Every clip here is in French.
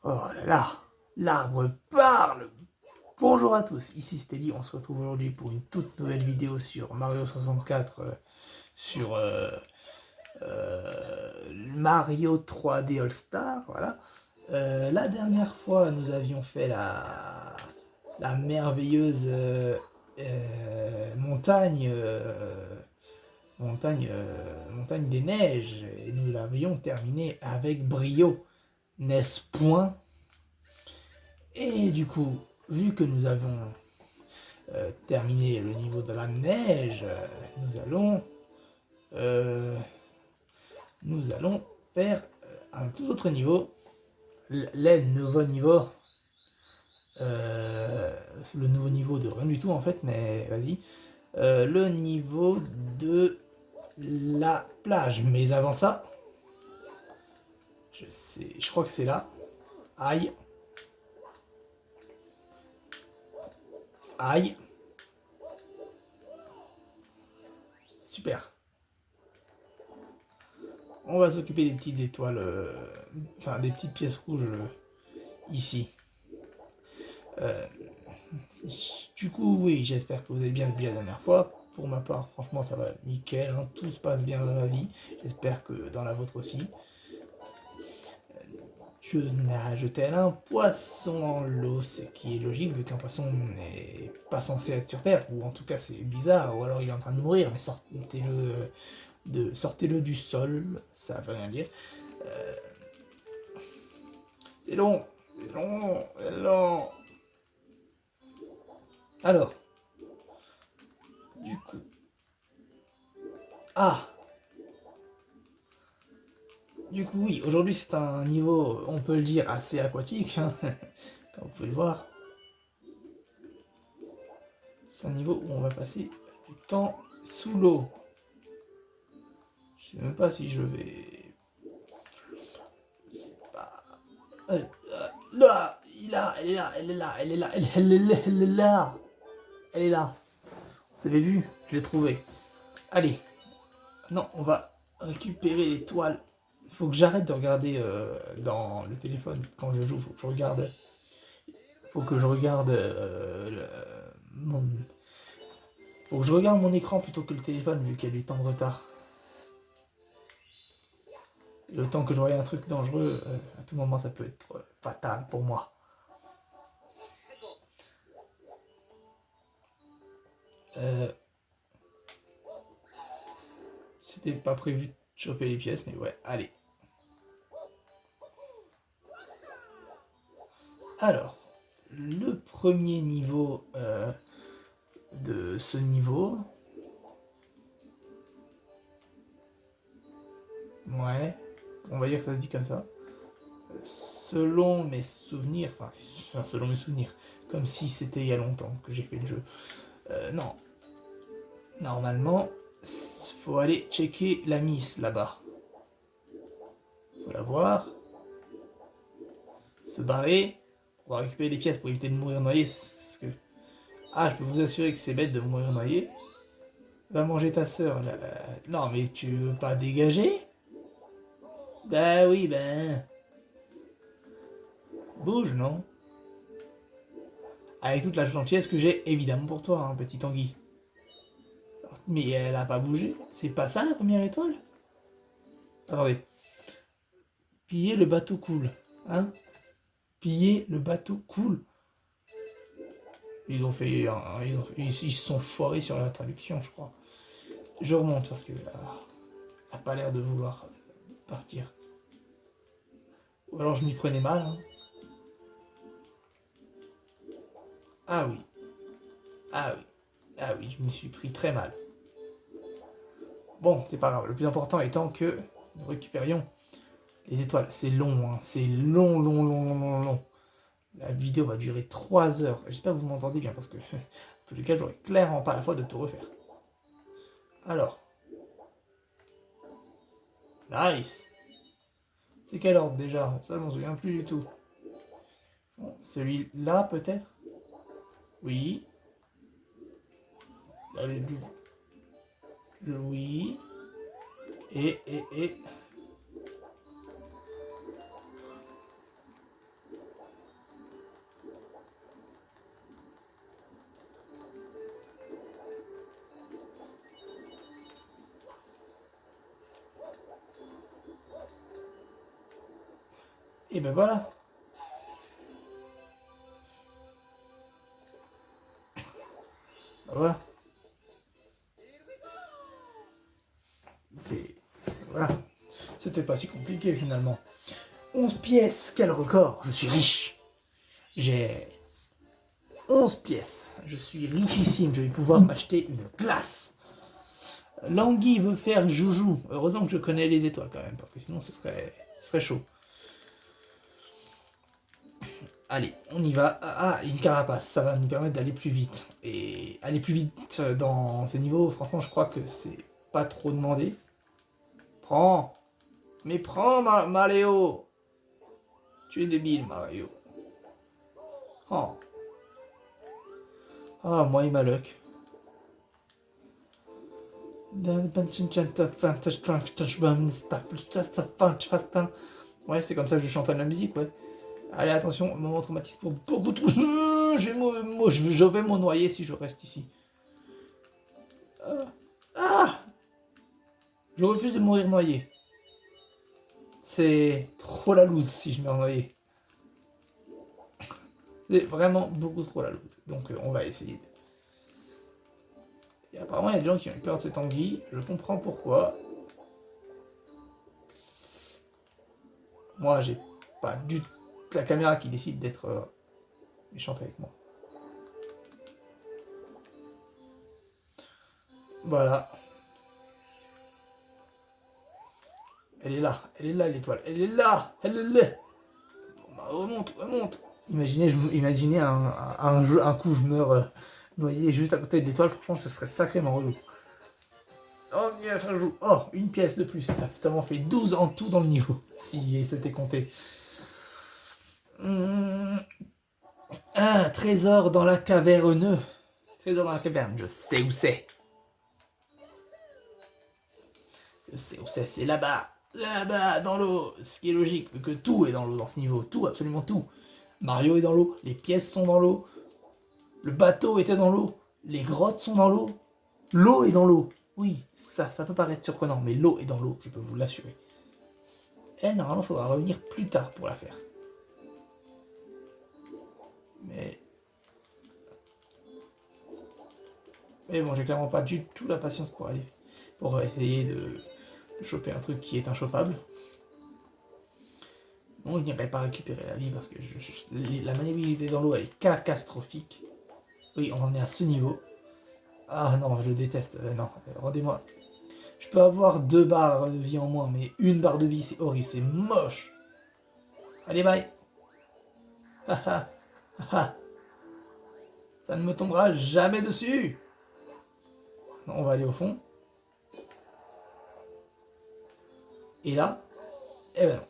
Oh là là, l'arbre parle. Bonjour à tous, ici Steli, on se retrouve aujourd'hui pour une toute nouvelle vidéo sur Mario 64, sur Mario 3D All-Star, voilà. La dernière fois, nous avions fait la merveilleuse montagne, montagne des neiges, et nous l'avions terminée avec brio, n'est-ce point? Et du coup, vu que nous avons terminé le niveau de la neige, euh, nous allons faire un tout autre niveau. Le nouveau niveau, le nouveau niveau de rien du tout en fait, mais vas-y. Le niveau de la plage. Mais avant ça, je crois que c'est là. Aïe, aïe, super. On va s'occuper des petites étoiles, enfin des petites pièces rouges ici. Euh, du coup, oui, j'espère que vous allez bien depuis la dernière fois. Pour ma part, franchement, ça va nickel, hein, tout se passe bien dans ma vie. J'espère que dans la vôtre aussi. Je nage tel un poisson en l'eau, ce qui est logique vu qu'un poisson n'est pas censé être sur Terre, ou en tout cas c'est bizarre, ou alors il est en train de mourir, mais sortez-le du sol, ça veut rien dire. Euh, c'est long, c'est long, c'est long. Alors, du coup... Ah! Du coup, oui, aujourd'hui c'est un niveau, on peut le dire, assez aquatique, hein, comme vous pouvez le voir. C'est un niveau où on va passer du temps sous l'eau. Je sais même pas si je vais... C'est pas... Là, elle est là, elle est là, elle est là, elle est là, elle est là. Elle est là. Vous avez vu? Je l'ai trouvé. Allez, non, on va récupérer les toiles. Il faut que j'arrête de regarder dans le téléphone quand je joue. Faut que je regarde faut que je regarde mon écran plutôt que le téléphone vu qu'il y a du temps de retard. Et le temps que je voyais un truc dangereux, à tout moment ça peut être fatal pour moi. C'était pas prévu de choper les pièces, mais ouais, allez. Alors, le premier niveau de ce niveau. Ouais, on va dire que ça se dit comme ça. Selon mes souvenirs, enfin, selon mes souvenirs, comme si c'était il y a longtemps que j'ai fait le jeu. Non, normalement, faut aller checker la miss là-bas. Faut la voir, se barrer, on va récupérer des pièces pour éviter de mourir noyé. Que... Ah, je peux vous assurer que c'est bête de mourir noyé. Va manger ta soeur. Là. Non, mais tu veux pas dégager? Bah oui, ben... Bouge, non? Avec toute la gentillesse que j'ai évidemment pour toi, hein, petit Tanguy. Mais elle a pas bougé. C'est pas ça la première étoile? Attendez. Piller le bateau coule. Hein? Piller le bateau coule. Ils ont fait. Ils se sont foirés sur la traduction, je crois. Je remonte parce que elle a pas l'air de vouloir partir. Ou alors je m'y prenais mal. Hein. Ah oui. Ah oui. Ah oui, je m'y suis pris très mal. Bon, c'est pas grave. Le plus important étant que nous récupérions les étoiles. C'est long, hein. C'est long, long, long, long, long, long. La vidéo va durer 3 heures. J'espère que vous m'entendez bien parce que, en tous les cas, j'aurais clairement pas la foi de tout refaire. Alors. Nice. C'est quel ordre déjà? Ça, je m'en souviens plus du tout. Bon, celui-là, peut-être? Oui. Là, oui. Et... Et ben voilà. Ben voilà. C'est... Voilà. C'était pas si compliqué finalement. 11 pièces, quel record. Je suis riche. J'ai 11 pièces. Je suis richissime. Je vais pouvoir m'acheter une glace. Langui veut faire joujou. Heureusement que je connais les étoiles quand même, parce que sinon ce serait chaud. Allez, on y va. Ah, une carapace, ça va nous permettre d'aller plus vite. Et aller plus vite dans ces niveaux, franchement, je crois que c'est pas trop demandé. Prends. Mais prends, Maléo. Tu es débile, Mario. Oh. Ah, moi et ma luck. Ouais, c'est comme ça que je chante la musique, ouais. Allez, attention, moment traumatisme pour beaucoup trop. Je vais me noyer si je reste ici. Ah, je refuse de mourir noyé. C'est trop la loose si je meurs noyé. C'est vraiment beaucoup trop la loose. Donc on va essayer. Et apparemment, il y a des gens qui ont peur de cette anguille. Je comprends pourquoi. Moi, j'ai pas du tout la caméra qui décide d'être méchante avec moi. Voilà. Elle est là l'étoile. Elle est là. Elle est là. Bon, bah, remonte, remonte. Imaginez un coup je meurs noyé juste à côté de l'étoile. Franchement, ce serait sacrément relou. Oh, ça joue. Oh, une pièce de plus. Ça m'en fait 12 en tout dans le niveau. Si c'était compté. Ah, trésor dans la caverne. Trésor dans la caverne. Je sais où c'est. Je sais où c'est là-bas. Là-bas, dans l'eau. Ce qui est logique, vu que tout est dans l'eau dans ce niveau. Tout, absolument tout. Mario est dans l'eau. Les pièces sont dans l'eau. Le bateau était dans l'eau. Les grottes sont dans l'eau. L'eau est dans l'eau. Oui, ça peut paraître surprenant, mais l'eau est dans l'eau, je peux vous l'assurer. Elle, normalement, il faudra revenir plus tard pour la faire. Mais bon, j'ai clairement pas du tout la patience pour essayer de choper un truc qui est inchopable. Non, je n'irai pas récupérer la vie parce que la maniabilité dans l'eau, elle est catastrophique. Oui, on en est à ce niveau. Ah non, je déteste. Non, rendez-moi. Je peux avoir 2 barres de vie en moins, mais une barre de vie, c'est horrible, c'est moche. Allez, bye. Haha, haha. Ça ne me tombera jamais dessus. Non, on va aller au fond. Et là, eh ben non.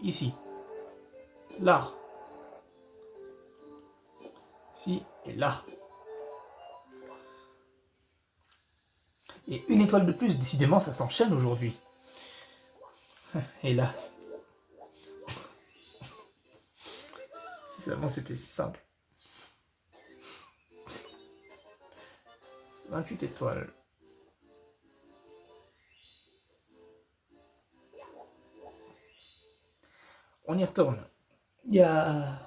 Ici. Là. Ici et là. Et une étoile de plus, décidément, ça s'enchaîne aujourd'hui. Hélas. Si seulement c'était si simple. 28 étoiles. On y retourne. Il y a...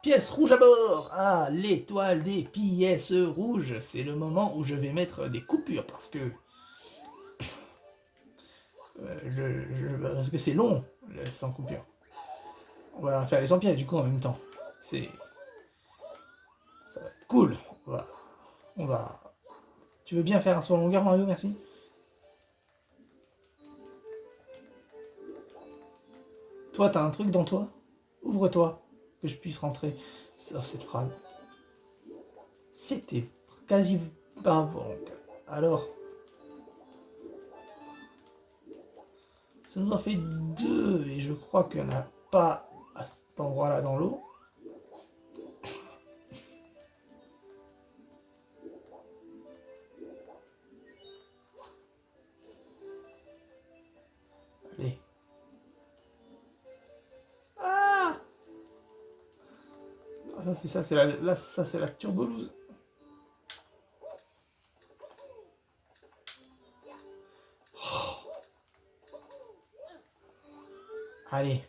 Pièce rouge à bord. Ah, l'étoile des pièces rouges. C'est le moment où je vais mettre des coupures parce que... parce que c'est long, sans coupure. On va faire les 100 pièces du coup en même temps. Ça va être cool. On va... Tu veux bien faire un saut en longueur, Mario, merci. Toi, t'as un truc dans toi? Ouvre-toi, que je puisse rentrer sur cette phrase. C'était quasi pas bon. Alors, ça nous en fait 2, et je crois qu'il n'y en a pas à cet endroit-là dans l'eau. Allez. Ah, ça c'est la turbolouse. Allez.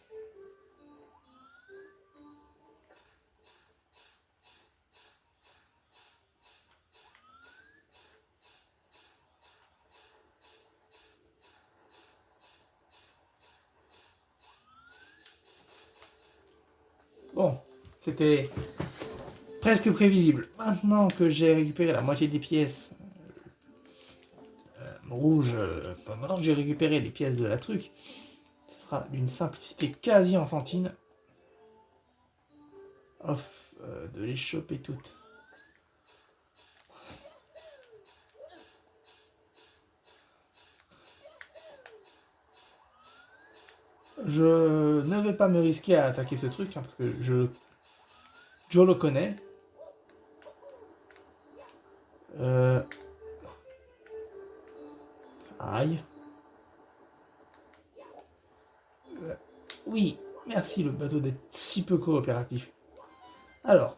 Bon, c'était presque prévisible. Maintenant que j'ai récupéré la moitié des pièces rouges, maintenant que j'ai récupéré les pièces de la truc, ce sera d'une simplicité quasi enfantine de les choper toutes. Je ne vais pas me risquer à attaquer ce truc, hein, parce que je le connais. Aïe. Oui, merci le bateau d'être si peu coopératif. Alors.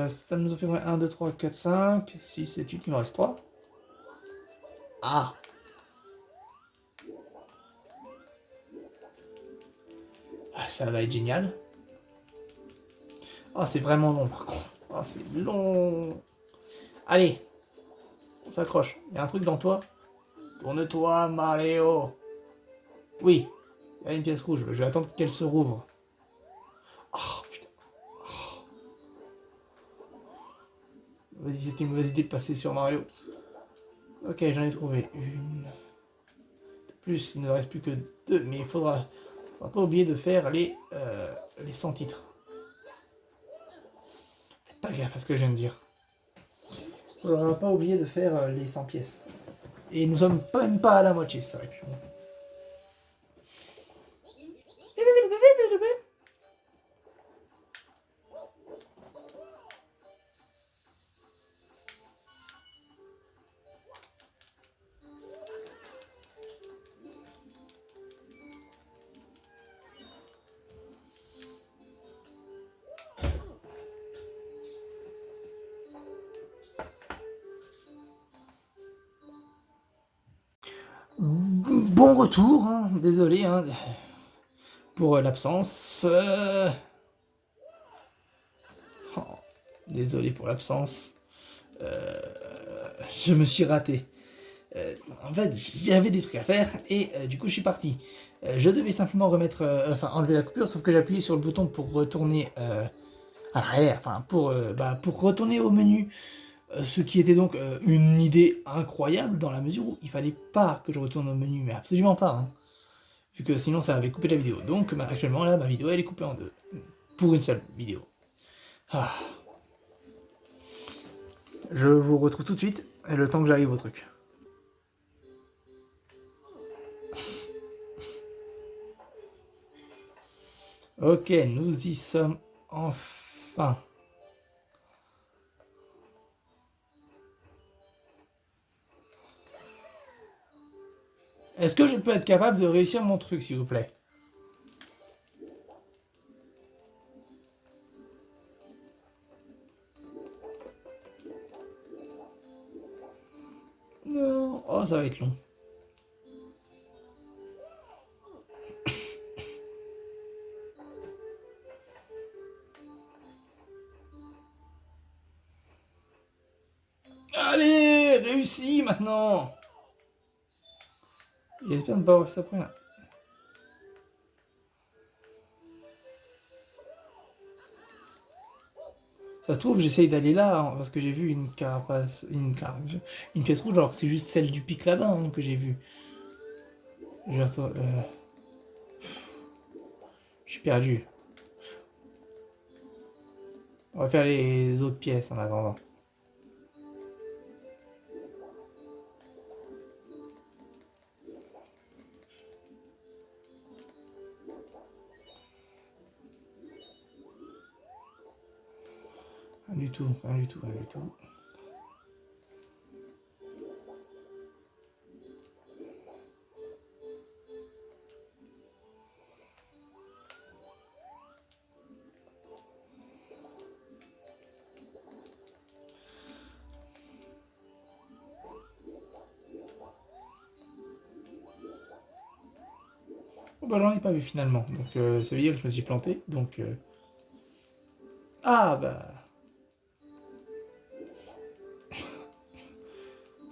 Ça nous en fait 1, 2, 3, 4, 5, 6, 7, 8, il me reste 3. Ah. Ah, ça va être génial. Oh, c'est vraiment long par contre. Oh, c'est long. Allez. On s'accroche. Il y a un truc dans toi. Tourne-toi, Mario. Oui. Il y a une pièce rouge. Je vais attendre qu'elle se rouvre. Oh, putain. Oh. Vas-y, c'était une mauvaise idée de passer sur Mario. Ok, j'en ai trouvé une. De plus, il ne reste plus que 2. Mais il faudra pas oublier de faire les 100 titres. Faites pas gaffe à ce que je viens de dire. Il ne faudra pas oublier de faire les 100 pièces. Et nous sommes même pas à la moitié, c'est vrai. Bon retour, hein. Désolé hein, pour l'absence. Oh, désolé pour l'absence. Je me suis raté. En fait, j'avais des trucs à faire et du coup, je suis parti. Je devais simplement remettre, enlever la coupure, sauf que j'ai appuyé sur le bouton pour retourner à l'arrière, pour retourner au menu. Ce qui était donc une idée incroyable dans la mesure où il fallait pas que je retourne au menu, mais absolument pas. Hein. Vu que sinon ça avait coupé la vidéo. Donc actuellement là ma vidéo elle est coupée en deux. Pour une seule vidéo. Ah. Je vous retrouve tout de suite, et le temps que j'arrive au truc. Ok, nous y sommes enfin. Est-ce que je peux être capable de réussir mon truc s'il vous plaît? Non. Oh ça va être long. Allez, réussi maintenant. J'espère ne pas avoir fait ça pour rien. Ça se trouve, j'essaye d'aller là, hein, parce que j'ai vu une carapace, une pièce rouge, alors que c'est juste celle du pic là-bas hein, que j'ai vu. Je suis perdu. On va faire les autres pièces en attendant. Rien du tout, rien du tout, rien du tout. bah j'en ai pas vu finalement. Donc ça veut dire que je me suis planté. Donc ah bah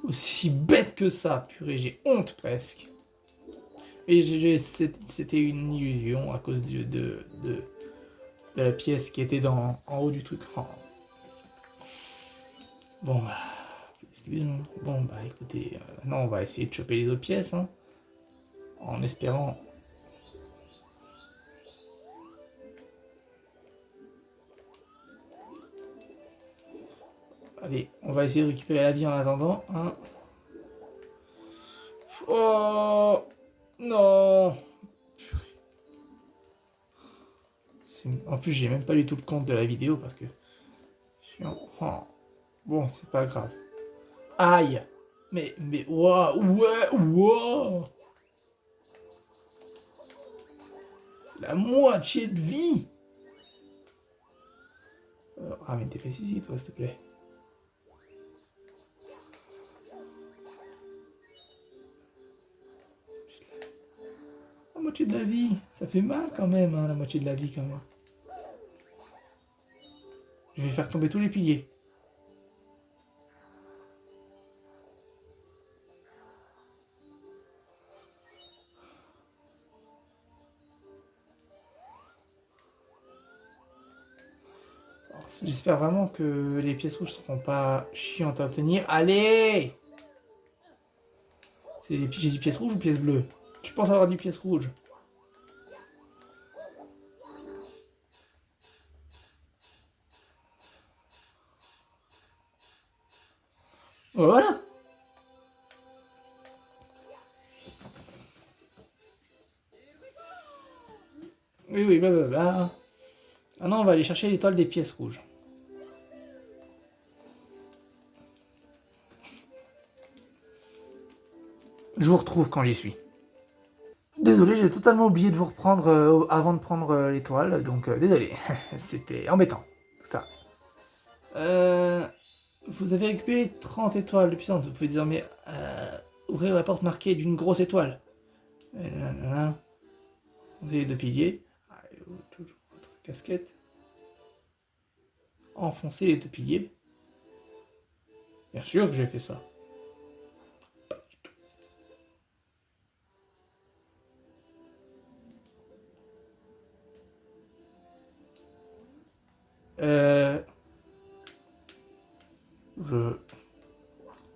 aussi bête que ça, purée, j'ai honte presque. Et c'était une illusion à cause de la pièce qui était en haut du truc. Oh. Bon bah, excusez-moi. Bon bah écoutez, maintenant on va essayer de choper les autres pièces, hein, en espérant. Allez, on va essayer de récupérer la vie en attendant, hein. Oh non. En plus, j'ai même pas du tout le compte de la vidéo parce que oh. Bon, c'est pas grave. Aïe. Mais waouh, ouais, waouh. La moitié de vie. Ramène tes fesses ici, toi, s'il te plaît. La moitié de la vie, ça fait mal quand même, hein, la moitié de la vie quand même. Je vais faire tomber tous les piliers. J'espère vraiment que les pièces rouges seront pas chiantes à obtenir. Allez! J'ai dit pièces rouges ou pièces bleues? Je pense avoir dit pièces rouges. Voilà! Oui, blablabla. Maintenant, on va aller chercher l'étoile des pièces rouges. Je vous retrouve quand j'y suis. Désolé, j'ai totalement oublié de vous reprendre avant de prendre l'étoile, donc désolé. C'était embêtant, tout ça. Vous avez récupéré 30 étoiles de puissance, vous pouvez désormais ouvrir la porte marquée d'une grosse étoile. Vous avez les deux piliers. Toujours votre casquette. Enfoncer les deux piliers. Bien sûr que j'ai fait ça. Pas du tout.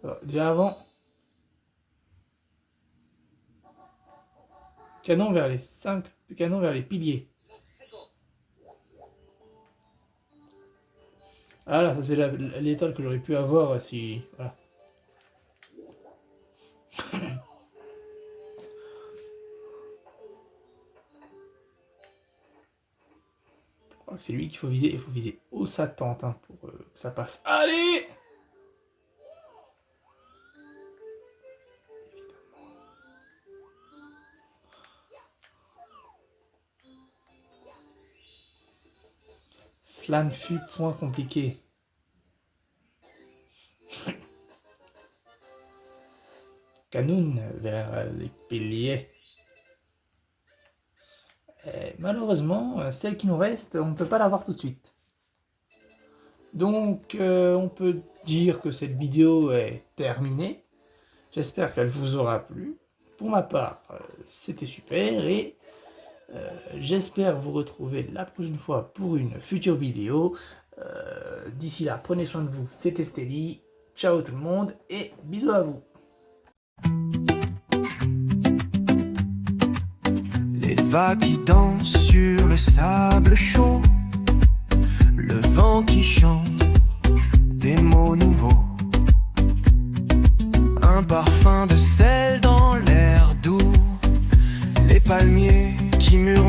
Alors, déjà avant. Canon vers les 5. Canon vers les piliers. Ah là, ça c'est l'étoile que j'aurais pu avoir si... Voilà. Je crois que c'est lui qu'il faut viser. Il faut viser où sa tente, hein, pour que ça passe. Allez! Cela ne fut point compliqué. Canon vers les piliers. Et malheureusement, celle qui nous reste, on ne peut pas l'avoir tout de suite. Donc, on peut dire que cette vidéo est terminée. J'espère qu'elle vous aura plu. Pour ma part, c'était super et j'espère vous retrouver la prochaine fois pour une future vidéo. D'ici là, prenez soin de vous. C'était Stelly. Ciao tout le monde et bisous à vous. Les vagues qui dansent sur le sable chaud, le vent qui chante des mots nouveaux, un parfum de sel dans l'air doux, les palmiers qui murmurent